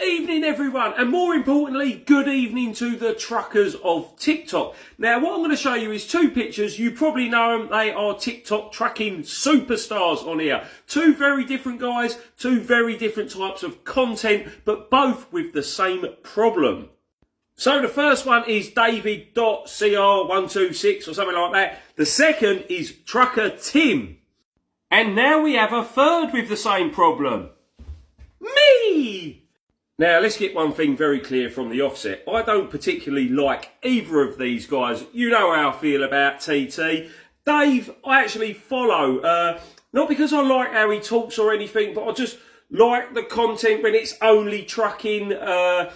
evening everyone, and more importantly, good evening to the truckers of TikTok. Now what I'm going to show you is two pictures. You probably know them. They are TikTok trucking superstars on here. Two very different guys, two very different types of content, but both with the same problem. So the first one is David.cr126 or something like that. The second is Trucker Tim. And now we have a third with the same problem. Me! Now, let's get one thing very clear from the offset. I don't particularly like either of these guys. You know how I feel about TT. Dave, I actually follow. Not because I like how he talks or anything, but I just like the content when it's only trucking and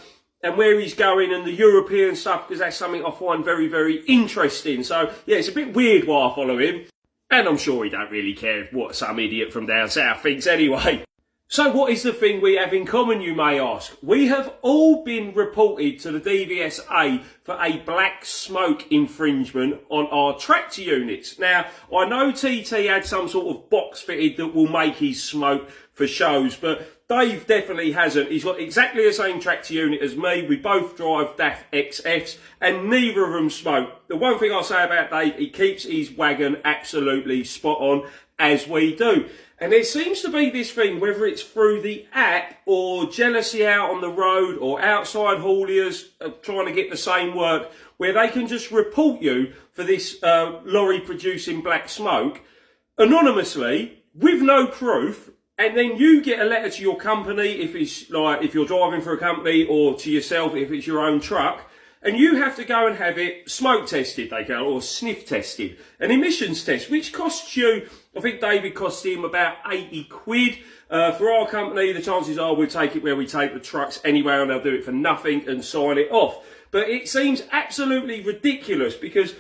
where he's going and the European stuff, because that's something I find very, very interesting. So, yeah, it's a bit weird why I follow him. And I'm sure he don't really care what some idiot from down south thinks anyway. So what is the thing we have in common, you may ask? We have all been reported to the DVSA for a black smoke infringement on our tractor units. Now, I know TT had some sort of box fitted that will make his smoke for shows, but Dave definitely hasn't. He's got exactly the same tractor unit as me. We both drive DAF XFs and neither of them smoke. The one thing I'll say about Dave, he keeps his wagon absolutely spot on, as we do. And there seems to be this thing, whether it's through the app or jealousy out on the road or outside hauliers trying to get the same work, where they can just report you for this lorry producing black smoke anonymously with no proof. And then you get a letter to your company if it's like if you're driving for a company, or to yourself if it's your own truck. And you have to go and have it smoke tested, they go, or sniff tested. An emissions test, which costs you, I think David cost him about 80 quid. For our company, the chances are we'll take it where we take the trucks anyway, and they'll do it for nothing and sign it off. But it seems absolutely ridiculous, because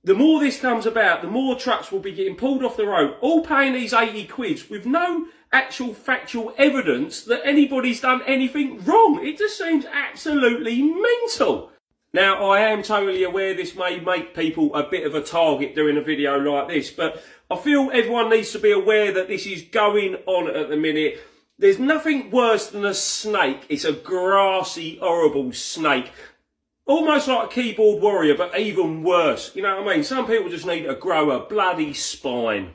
the more this comes about, the more trucks will be getting pulled off the road, all paying these 80 quids with no actual factual evidence that anybody's done anything wrong. It just seems absolutely mental. Now, I am totally aware this may make people a bit of a target doing a video like this, but I feel everyone needs to be aware that this is going on at the minute. There's nothing worse than a snake. It's a grassy, horrible snake. Almost like a keyboard warrior, but even worse. You know what I mean? Some people just need to grow a bloody spine.